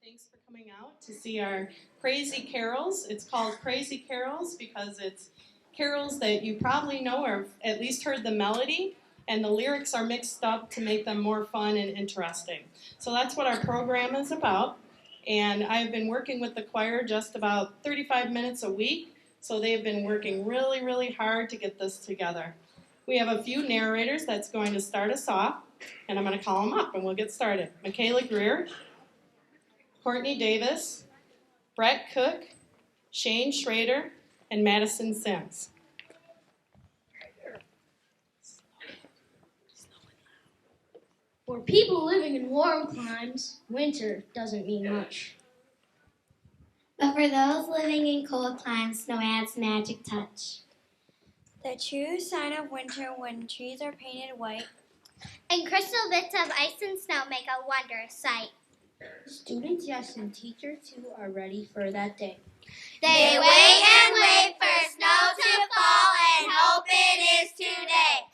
Thanks for coming out to see our Crazy Carols. It's called Crazy Carols because it's carols that you probably know or at least heard the melody, and the lyrics are mixed up to make them more fun and interesting. So that's what our program is about. And I've been working with the choir just about 35 minutes a week, so they've been working really, really hard to get this together. We have a few narrators that's going to start us off, and I'm going to call them up and we'll get started. Michaela Greer, Courtney Davis, Brett Cook, Shane Schrader, and Madison Sims. For people living in warm climes, winter doesn't mean much. But for those living in cold climes, snow adds magic touch. The true sign of winter when trees are painted white, and crystal bits of ice and snow make a wondrous sight. Students, yes, and teachers too are ready for that day. They wait and wait for snow to fall and hope it is today.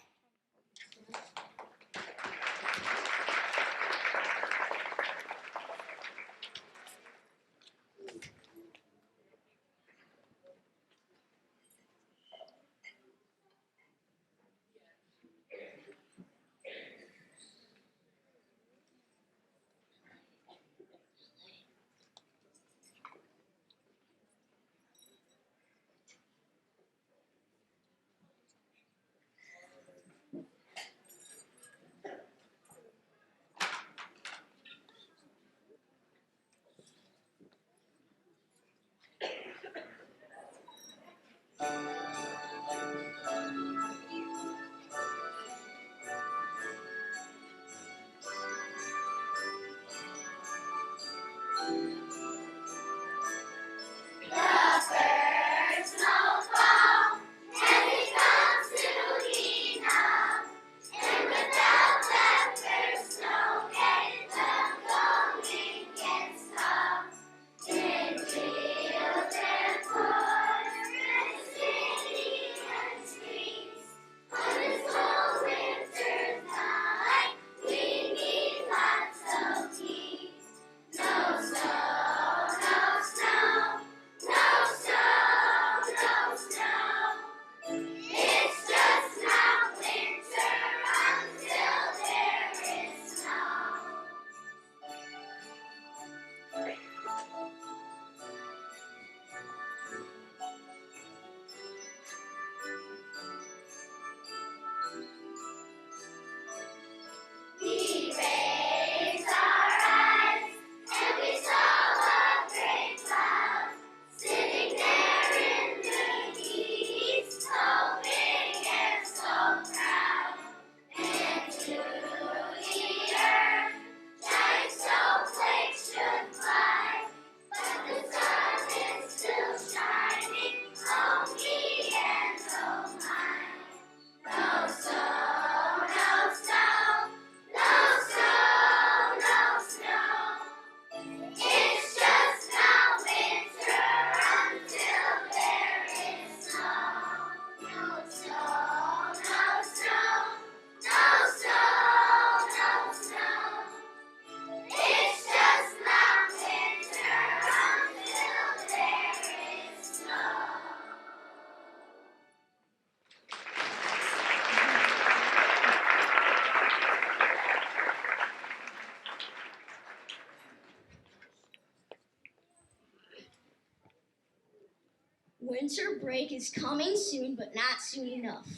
Winter break is coming soon, but not soon enough.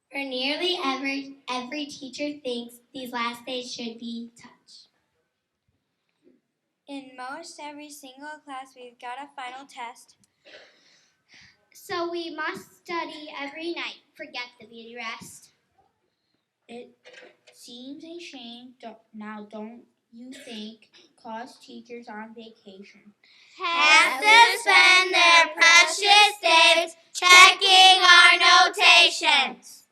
For nearly every teacher thinks these last days should be touch. in most every single class we've got a final test. So we must study every night, forget the beauty rest. It seems a shame, don't you think, 'cause teachers on vacation Have to spend their precious days checking our notations.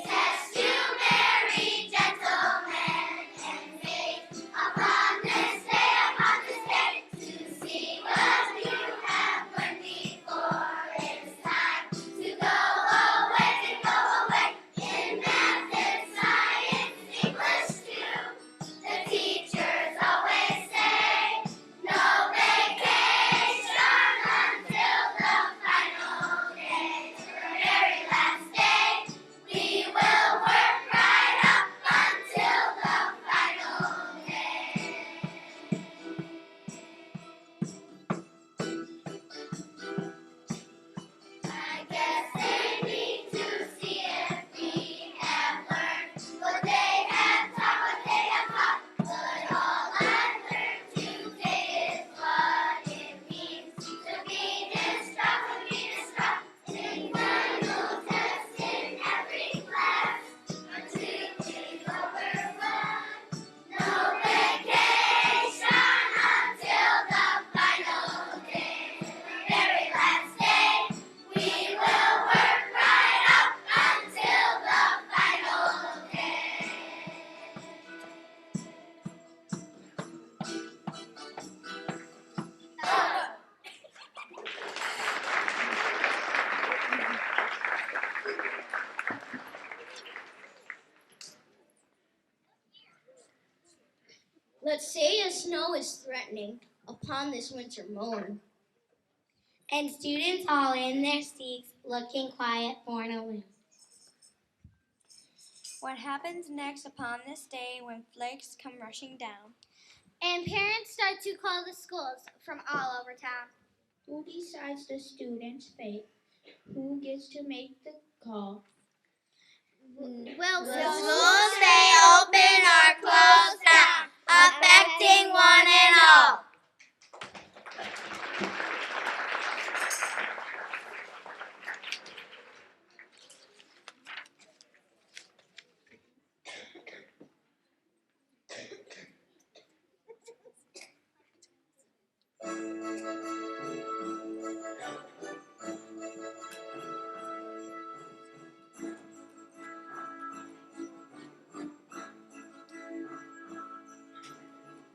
Test you, merry gentlemen, and faith upon this day, to see what you have learned before. It's time to go away, in math and science, English too. The teachers always say, no vacation until the final day. The very last day, we will work right up until the final day. I guess they need to see if we have learned what they have taught. But all I've learned today is what it means to be distraught, in final tests in every class, completely overrun. No vacation until the final day, the very last day. We will work right up until the final day. Let's say a snow is threatening upon this winter morn. And students all in their seats, looking quiet, borne alone. What happens next upon this day when flakes come rushing down? And parents start to call the schools from all over town. Who decides the student's fate? Who gets to make the call? Will schools stay open or close down, affecting one and all?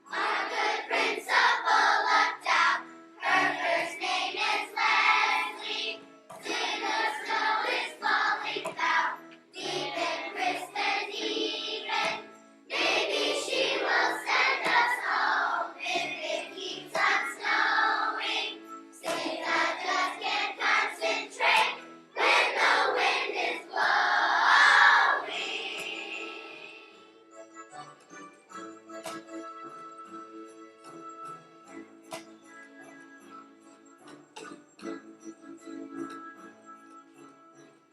Our good principal looked out. Her first name is Leslie. See the snow is falling out, deep and crisp and even. Maybe she will send us home if it keeps on snowing. Since I just can't concentrate when the wind is blowing.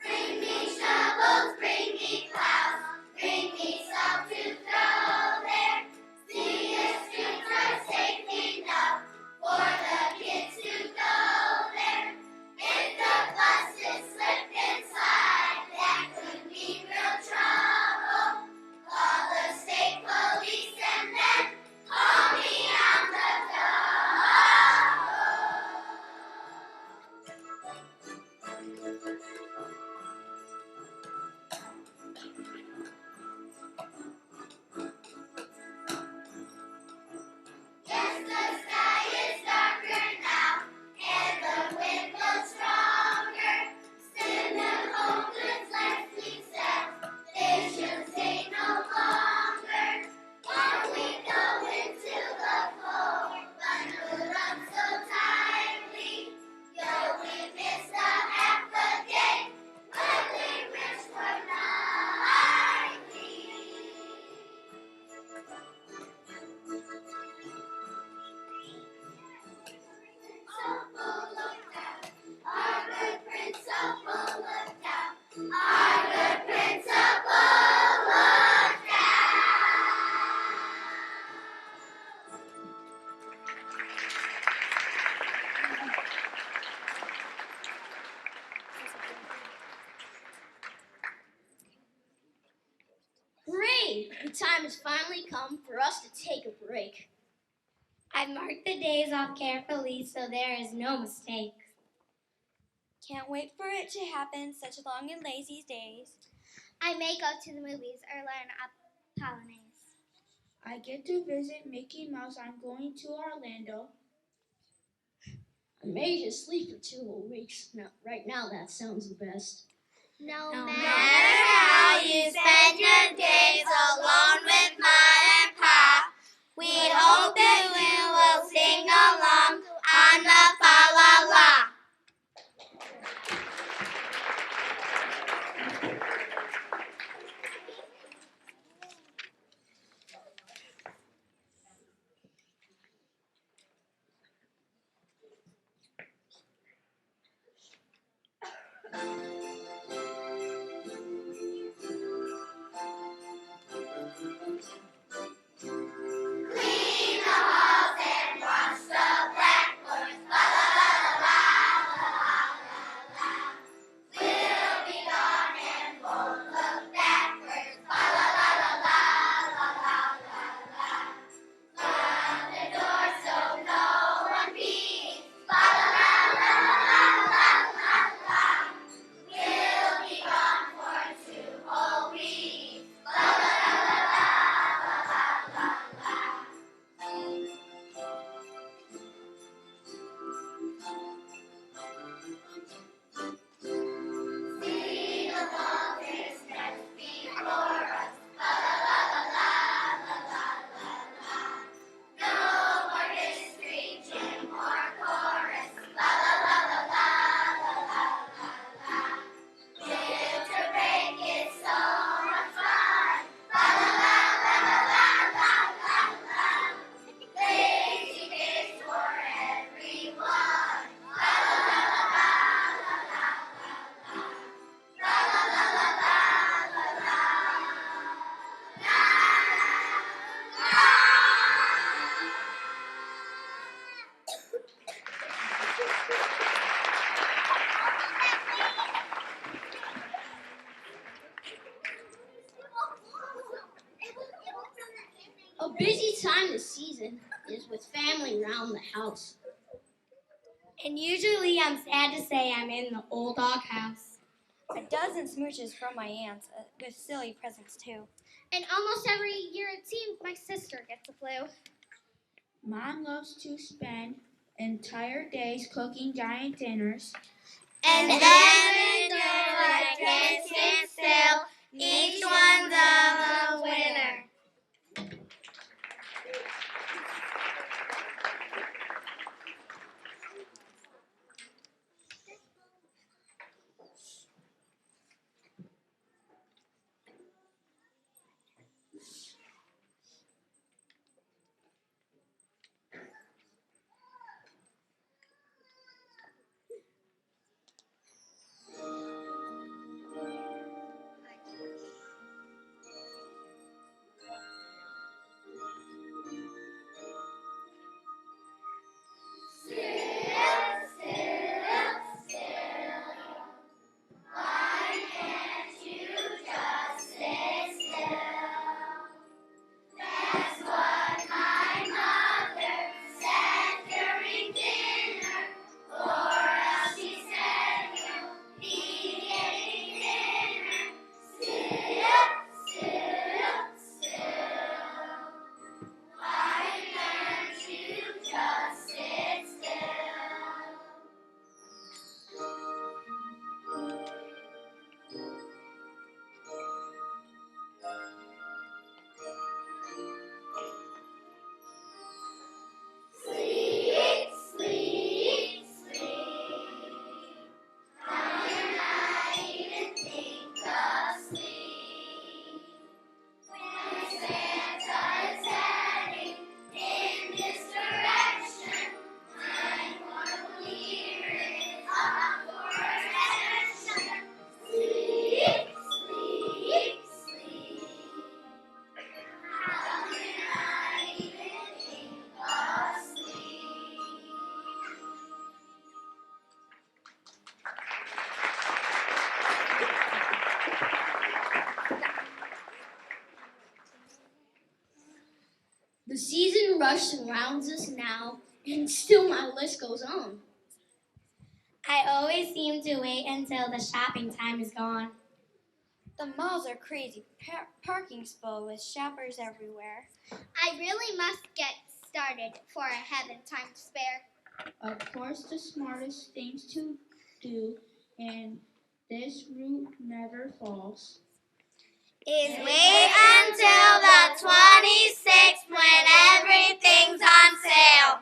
Bring me shovels, bring me plows, bring me salt to throw there. See if streets are safe enough for the kids to go there. If the buses slip and slide, that could mean real trouble. Call the state police and then call me on the double. Yes, the sky is darker now, and the wind blows stronger. Send them home, good Leslie said. They should stay no longer. Or we go into the cold, bundled up so tightly. Though we missed a half a day, when we reached for nightly. Principal looked out. Our good principal looked out. Our good principal looked out. Hooray! The time has finally come for us to take a break. I've marked the days off carefully so there is no mistake. Can't wait for it to happen, such long and lazy days. I may go to the movies or learn a Polonaise. I get to visit Mickey Mouse. I'm going to Orlando. I may just sleep for 2 whole weeks. No, right now that sounds the best. No No matter matter how you spend your days alone with Mom and Pop, we hope that you will sing along on the fa la la. Clean the halls and wash the blackboards. La la la la la la la la. We'll be gone and won't look backwards. La la la la la la la la la. Lock the door so no one peeks. La la la la la la la la. We'll be gone for 2 whole weeks. La la la la la la la la la. See the walters steps before us. La la la la la la la la la. No more history, gym or chorus. La la la la la la la la la. Winter break is so much fun. La la la la la la la la la. Lazy days for everyone. La la la la la la la la la. La la la la la la la la. A busy time this season is with family around the house. And usually I'm sad to say I'm in the old doghouse. A dozen smooches from my aunts, with silly presents too. And almost every year it seems my sister gets the flu. Mom loves to spend entire days cooking giant dinners. And then I can't stand still. Each one's a winner. rush surrounds us now, and still my list goes on. I always seem to wait until the shopping time is gone. The malls are crazy. Parking's full with shoppers everywhere. I really must get started, for I haven't time to spare. Of course, the smartest things to do, and this route never falls, Is wait until the 26th when everything's on sale.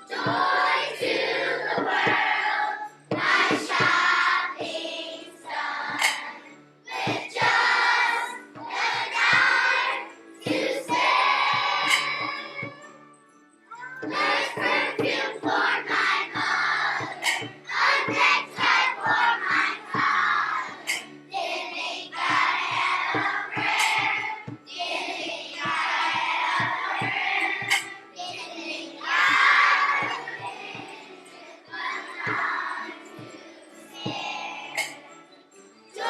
Joy to the world, my shopping's done. With just a dime to spare. There's perfume for my mother, a necktie for my father. Didn't think I had a prayer. Didn't think I had a prayer. Didn't think I would finish with one to spare. Joy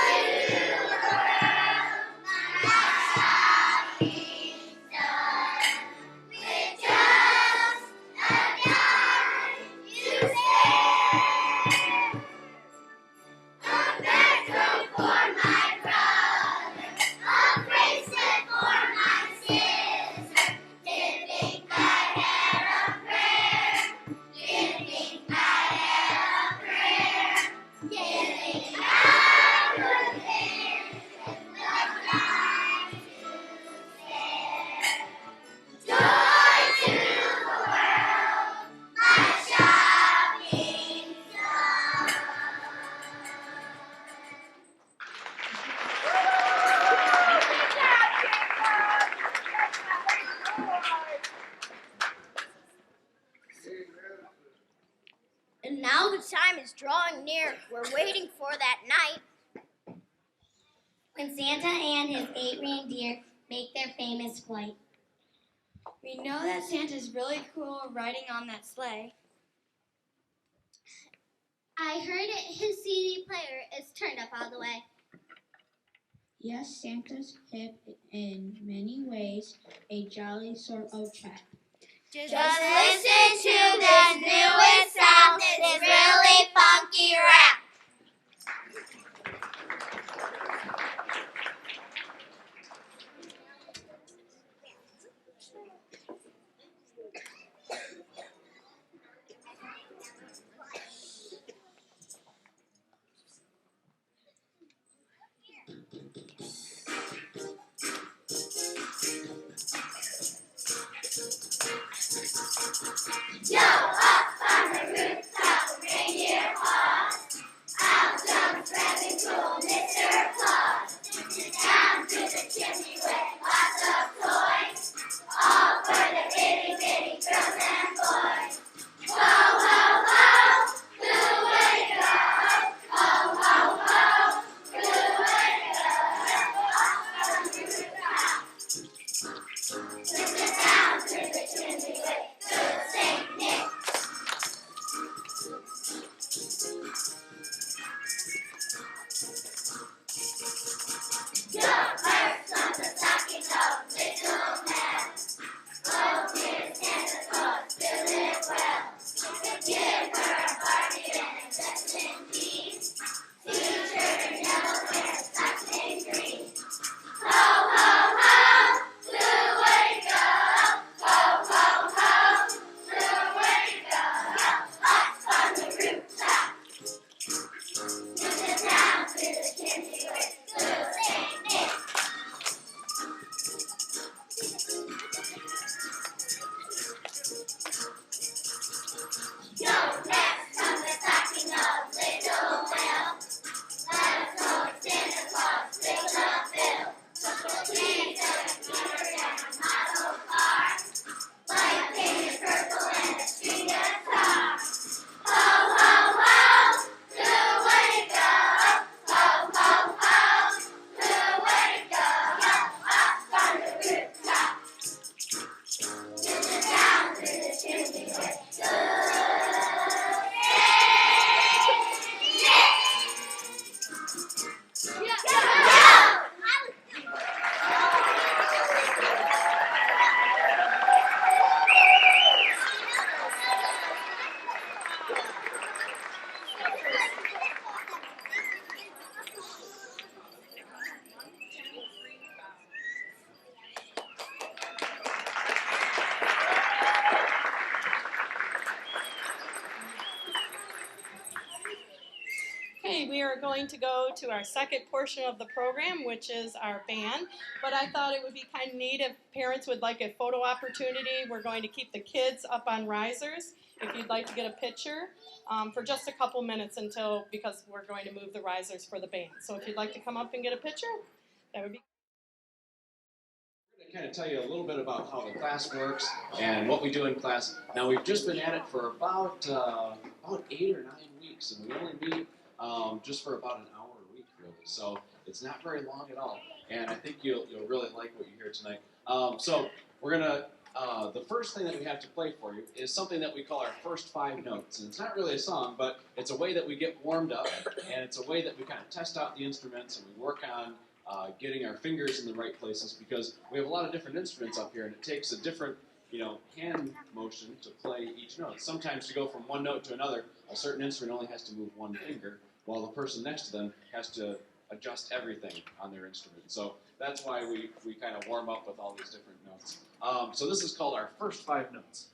to the world, my shopping's done. With just a dime to spare. A backrobe for my brother, a bracelet for my sister. Didn't think I had a prayer. Didn't think I had a prayer. Didn't think I would finish with one dime to spare. Joy to the world, my shopping's done. And now the time is drawing near. We're waiting for that night. When Santa and his 8 reindeer make their famous flight. We know that Santa's really cool riding on that sleigh. I heard his CD player is turned up all the way. yes, Santa's hip in many ways, a jolly sort of chap. Just listen to this newest sound. It's really funky rap. Yo, up on the rooftop, reindeer paws. Out jumps rabbit cool Mr. Claus. Down to the chimney with lots of toys. All for the itty bitty girls and boys. Ho, ho, ho, who would it go? Ho, ho, ho, who would it go? Up on the rooftop. Listen down to the chimney with good Saint Nick. Your purse on the stocking of little Nell. Oh, dear Santa Claus, fill it well. Give her a party and a dress in jeans. T-shirt and yellow hair, socks and green. Ho, ho, ho, blue way to go. Ho, ho, ho, blue way to go. Up on the rooftop. Listen down to the chimney with little Saint Nick. are going to go to our second portion of the program, which is our band. But I thought it would be kind of neat if parents would like a photo opportunity. We're going to keep the kids up on risers if you'd like to get a picture for just a couple minutes because we're going to move the risers for the band. So if you'd like to come up and get a picture, that would be. To kind of tell you a little bit about how the class works and what we do in class. Now we've just been at it for about 8 or 9 weeks, and we only meet just for about an hour a week, really. So it's not very long at all, and I think you'll really like what you hear tonight. So we're gonna. The first thing that we have to play for you is something that we call our first 5 notes, and it's not really a song, but it's a way that we get warmed up, and it's a way that we kind of test out the instruments and we work on getting our fingers in the right places, because we have a lot of different instruments up here, and it takes a different, hand motion to play each note. Sometimes to go from one note to another, a certain instrument only has to move one finger, while the person next to them has to adjust everything on their instrument. So that's why we kind of warm up with all these different notes. So this is called our first 5 notes.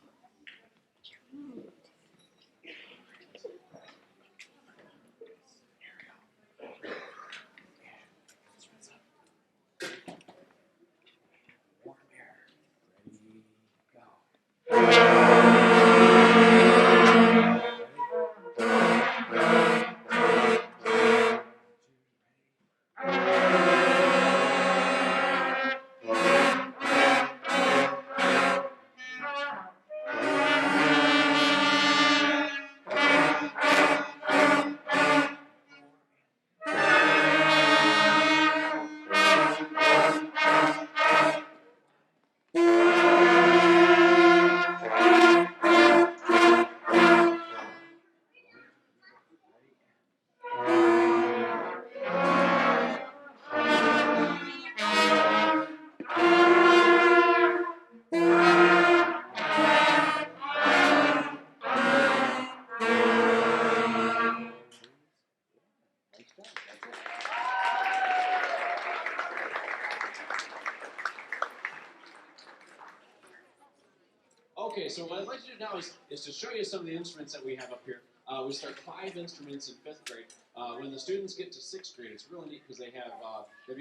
Okay, so what I'd like to do now is to show you some of the instruments that we have up here. We start 5 instruments in 5th grade. When the students get to 6th grade, it's really neat because they'll be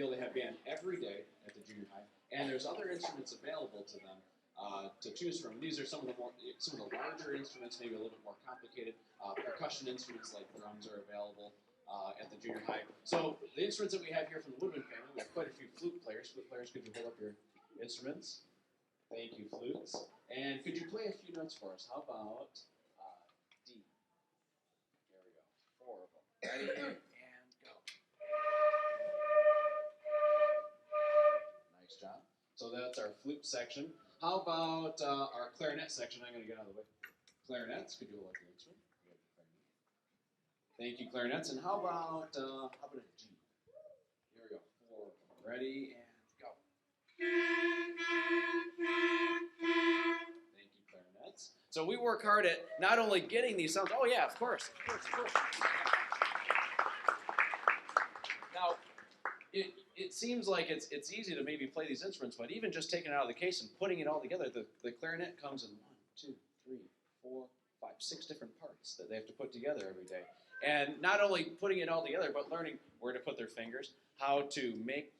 able to have band every day at the junior high, and there's other instruments available to them to choose from. These are some of the larger instruments, maybe a little bit more complicated. Percussion instruments like drums are available at the junior high. So the instruments that we have here from the Woodman family, we have quite a few flute players. Flute players, could you hold up your instruments? Thank you, flutes. And could you play a few notes for us? How about D? There we go. 4 of them. Ready, and go. Nice job. So that's our flute section. How about our clarinet section? I'm going to get out of the way. Clarinets, could you hold up the instrument? Thank you, clarinets. And how about a G? Here we go. 4 of them. Ready, and go. Thank you, clarinets. So we work hard at not only getting these sounds. Oh yeah, of course. Now, it seems like it's easy to maybe play these instruments, but even just taking it out of the case and putting it all together, the clarinet comes in 1, 2, 3, 4, 5, 6 different parts that they have to put together every day. And not only putting it all together, but learning where to put their fingers, how to make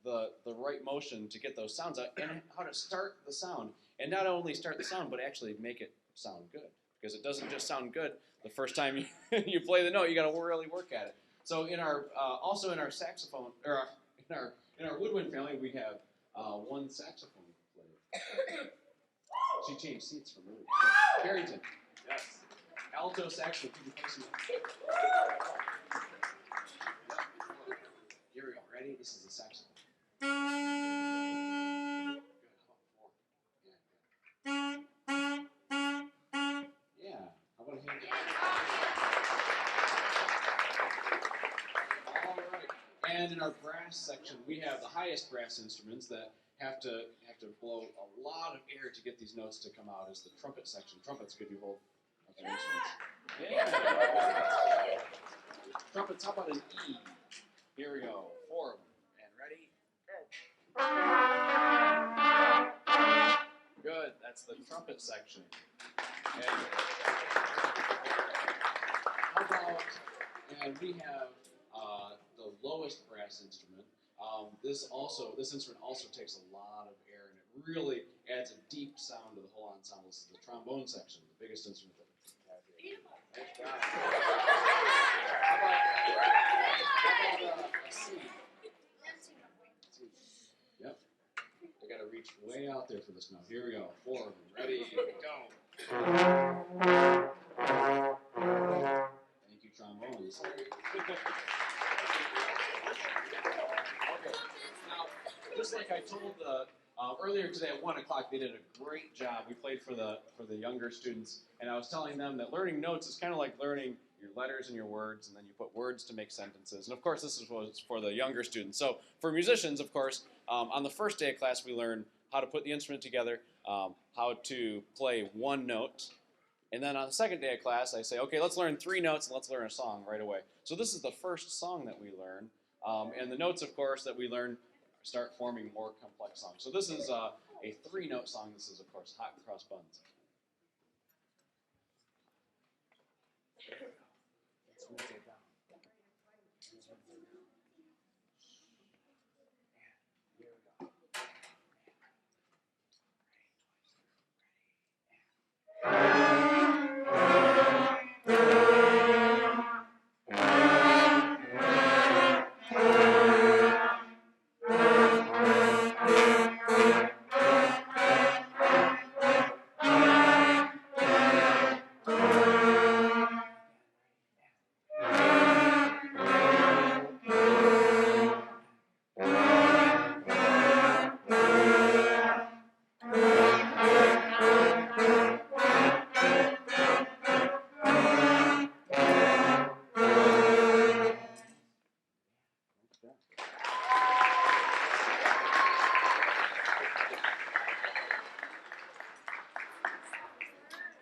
the right motion to get those sounds out, and how to start the sound. And not only start the sound, but actually make it sound good. Because it doesn't just sound good the first time you play the note. You got to really work at it. So in our also in our saxophone, or in our woodwind family, we have 1 saxophone player. She changed seats from me. Carrington. Yes. Alto saxophone. Could you play some? Here we go. Ready? This is the saxophone. Good. Yeah. How about a hand? All right. And in our brass section, we have the highest brass instruments that have to blow a lot of air to get these notes to come out. Is the trumpet section. Trumpets, could you hold up their instruments? Yeah. Trumpets. How about an E? Here we go. 4 of them. And ready? Good. That's the trumpet section. And how about then we have the lowest brass instrument. This instrument also takes a lot of air, and it really adds a deep sound to the whole ensemble. This is the trombone section, the biggest instrument that we have here. Nice job. How about a C? Yep. I got to reach way out there for this note. Here we go. 4 of them. Ready, go. Thank you, trombones. Okay. Now, just like I told earlier today at 1 o'clock, they did a great job. We played for the younger students, and I was telling them that learning notes is kind of like learning your letters and your words, and then you put words to make sentences. And of course, this is for the younger students. So for musicians, of course, on the first day of class, we learn how to put the instrument together, how to play one note. And then on the second day of class, I say, okay, let's learn 3 notes and let's learn a song right away. So this is the first song that we learn. And the notes, of course, that we learn start forming more complex songs. So this is a 3-note song. This is, of course, Hot Cross Buns.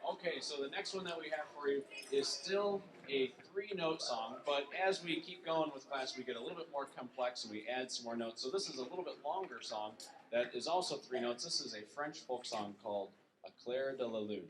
Okay, so the next one that we have for you is still a 3-note song, but as we keep going with class, we get a little bit more complex and we add some more notes. So this is a little bit longer song that is also 3 notes. This is a French folk song called A Clair de la Lune.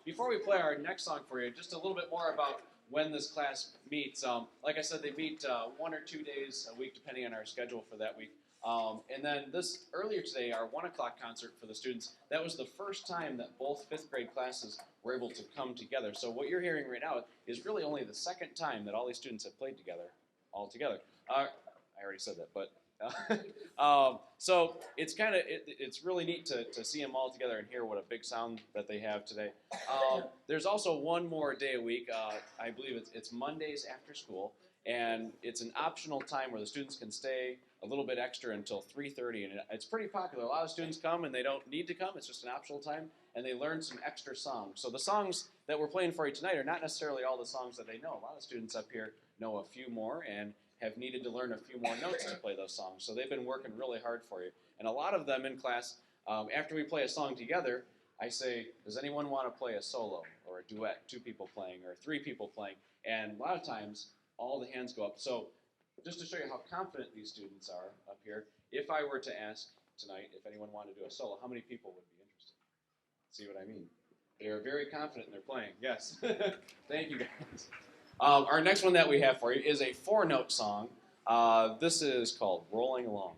Before we play our next song for you, just a little bit more about when this class meets. Like I said, they meet 1 or 2 days a week, depending on our schedule for that week. And then earlier today, our 1 o'clock concert for the students, that was the first time that both 5th grade classes were able to come together. So what you're hearing right now is really only the second time that all these students have played together, all together. I already said that, but so it's it's really neat to see them all together and hear what a big sound that they have today. There's also one more day a week. I believe it's Mondays after school, and it's an optional time where the students can stay a little bit extra until 3:30, and it's pretty popular. A lot of students come and they don't need to come. It's just an optional time, and they learn some extra songs. So the songs that we're playing for you tonight are not necessarily all the songs that they know. A lot of students up here know a few more and have needed to learn a few more notes to play those songs. So they've been working really hard for you. And a lot of them in class, after we play a song together, I say, does anyone want to play a solo or a duet, 2 people playing or 3 people playing? And a lot of times, all the hands go up. So just to show you how confident these students are up here, if I were to ask tonight if anyone wanted to do a solo, how many people would be interested? See what I mean? They're very confident in their playing. Yes. Thank you, guys. Our next one that we have for you is a 4-note song. This is called Rolling Along.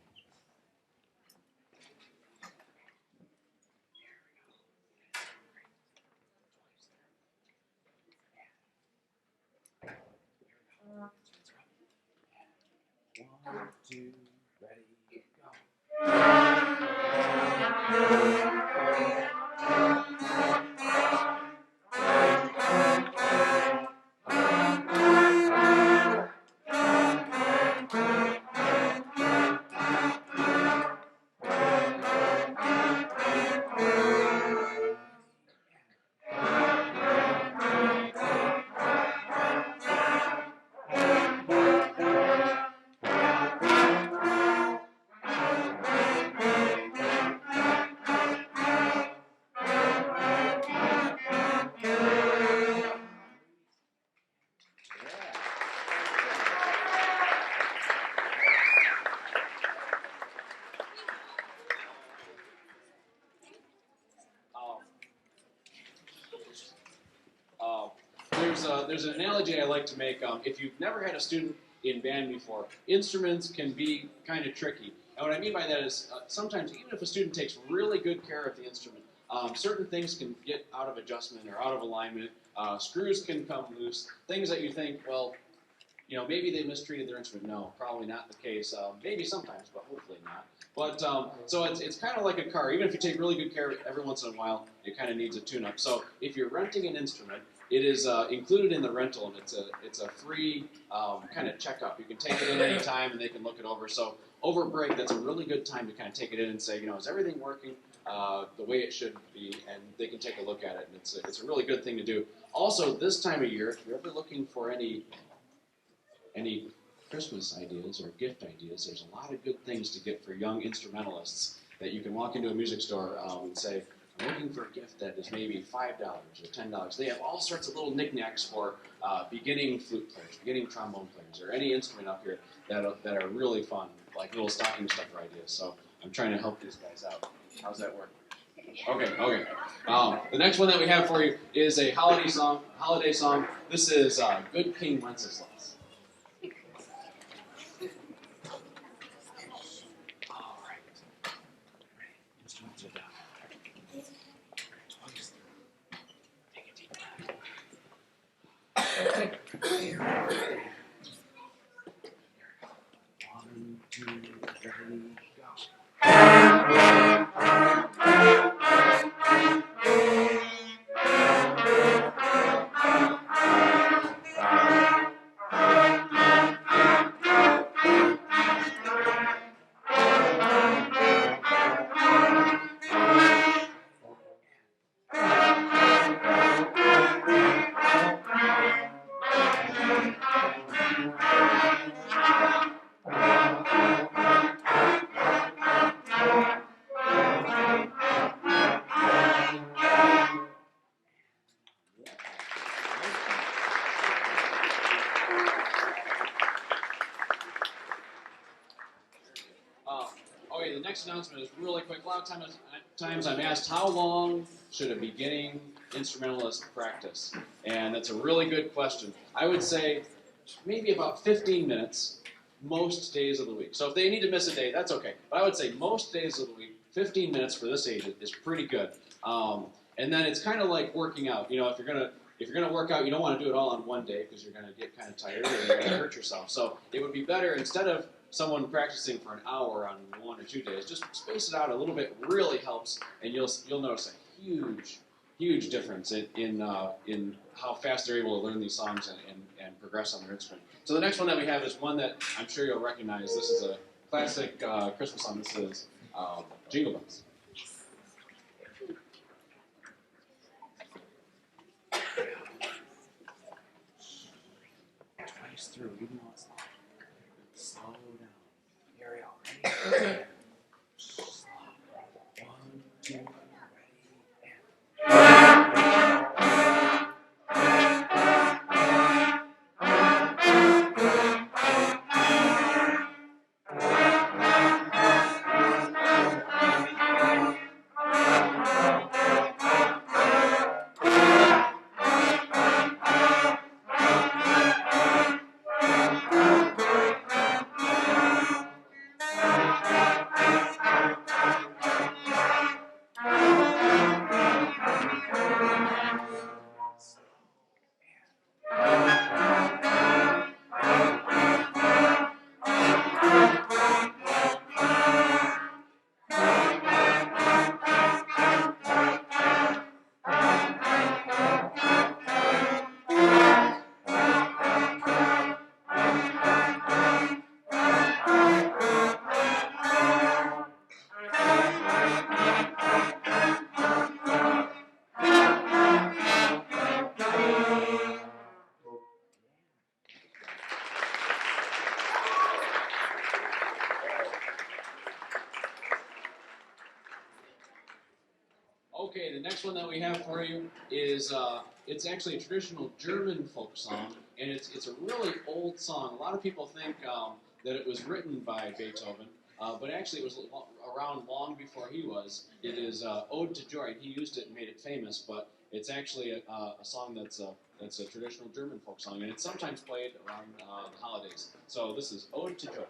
two, ready, go. There's an analogy I like to make. If you've never had a student in band before, instruments can be kind of tricky. And what I mean by that is sometimes even if a student takes really good care of the instrument, certain things can get out of adjustment or out of alignment. Screws can come loose. Things that you think, well, maybe they mistreated their instrument. No, probably not the case. Maybe sometimes, but hopefully not. But so it's kind of like a car. Even if you take really good care of it, every once in a while, it kind of needs a tune-up. So if you're renting an instrument, it is included in the rental, and it's a free kind of checkup. You can take it in any time, and they can look it over. So over break, that's a really good time to kind of take it in and say, is everything working the way it should be? And they can take a look at it, and it's a really good thing to do. Also, this time of year, if you're ever looking for any Christmas ideas or gift ideas, there's a lot of good things to get for young instrumentalists that you can walk into a music store and say, I'm looking for a gift that is maybe $5 or $10. They have all sorts of little knickknacks for beginning flute players, beginning trombone players, or any instrument up here that are really fun, like little stocking stuffer ideas. So I'm trying to help these guys out. How's that work? Okay. The next one that we have for you is a holiday song. This is Good King Wenceslas. One, two, ready, go. Okay, the next announcement is really quick. A lot of times I'm asked, how long should a beginning instrumentalist practice? And that's a really good question. I would say maybe about 15 minutes most days of the week. So if they need to miss a day, that's okay. But I would say most days of the week, 15 minutes for this age is pretty good. And then it's kind of like working out. If you're gonna work out, you don't want to do it all on one day because you're gonna get kind of tired or you're gonna hurt yourself. So it would be better, instead of someone practicing for an hour on 1 or 2 days, just space it out a little bit. Really helps, and you'll notice a huge difference in how fast they're able to learn these songs and progress on their instrument. So the next one that we have is one that I'm sure you'll recognize. This is a classic Christmas song. This is Jingle Bells. Twice through, even though it's long. Slow down. Here we go. Ready? Slow. 1, 2, ready, and the next one that we have for you is it's actually a traditional German folk song, and it's a really old song. A lot of people think that it was written by Beethoven, but actually it was around long before he was. It is Ode to Joy, and he used it and made it famous, but it's actually a song that's a traditional German folk song, and it's sometimes played around the holidays. So this is Ode to Joy.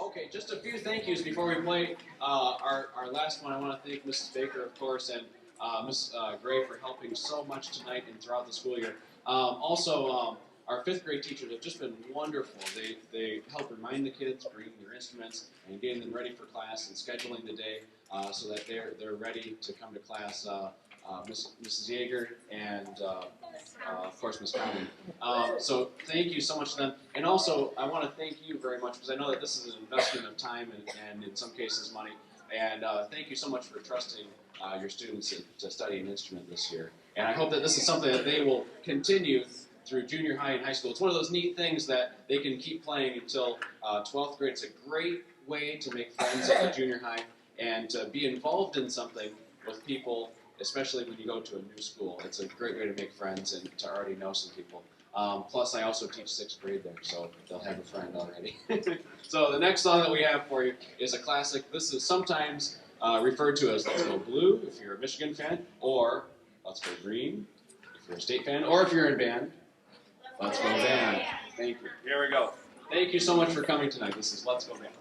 Okay, just a few thank yous before we play our last one. I want to thank Mrs. Baker, of course, and Ms. Gray for helping so much tonight and throughout the school year. Also, our fifth grade teachers have just been wonderful. They help remind the kids, bringing their instruments and getting them ready for class and scheduling the day so that they're ready to come to class. Mrs. Yeager and of course Ms. Conley. So thank you so much to them. And also, I want to thank you very much because I know that this is an investment of time and in some cases money. And thank you so much for trusting your students to study an instrument this year. And I hope that this is something that they will continue through junior high and high school. It's one of those neat things that they can keep playing until 12th grade. It's a great way to make friends at the junior high and to be involved in something with people, especially when you go to a new school. It's a great way to make friends and to already know some people. Plus, I also teach 6th grade there, so they'll have a friend already. So the next song that we have for you is a classic. This is sometimes referred to as Let's Go Blue, if you're a Michigan fan, or Let's Go Green, if you're a state fan, or if you're in band, Let's Go Band. Thank you. Here we go. Thank you so much for coming tonight. This is Let's Go Band.